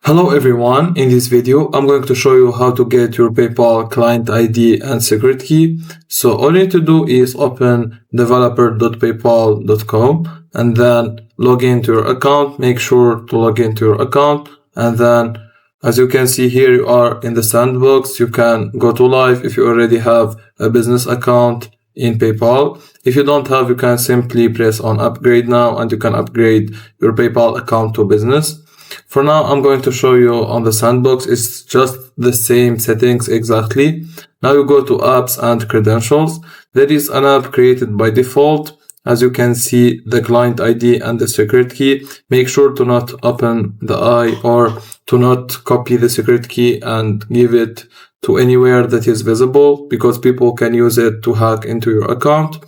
Hello everyone, in this video I'm going to show you how to get your PayPal client ID and secret key. So all you need to do is open developer.paypal.com and then log into your account. Make sure to log into your account, and then as you can see here, you are in the sandbox. You can go to live if you already have a business account in PayPal. If you don't have, you can simply press on upgrade now and you can upgrade your PayPal account to business. For now, I'm going to show you on the sandbox. It's just the same settings exactly. Now you go to apps and credentials. There is an app created by default. As you can see, the client ID and the secret key. Make sure to not open the eye or to not copy the secret key and give it to anywhere that is visible, because people can use it to hack into your account.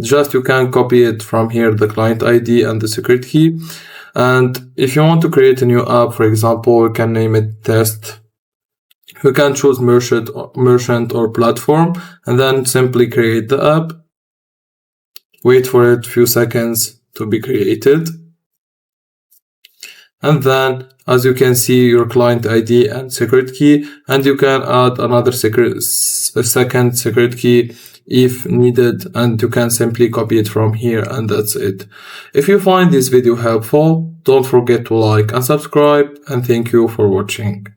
Just you can copy it from here, the client ID and the secret key. And if you want to create a new app, for example, you can name it test. You can choose merchant or platform and then simply create the app. Wait for it a few seconds to be created. And then as you can see, your client ID and secret key, and you can add another second secret key if needed, and you can simply copy it from here, and that's it. If you find this video helpful, don't forget to like and subscribe, and thank you for watching.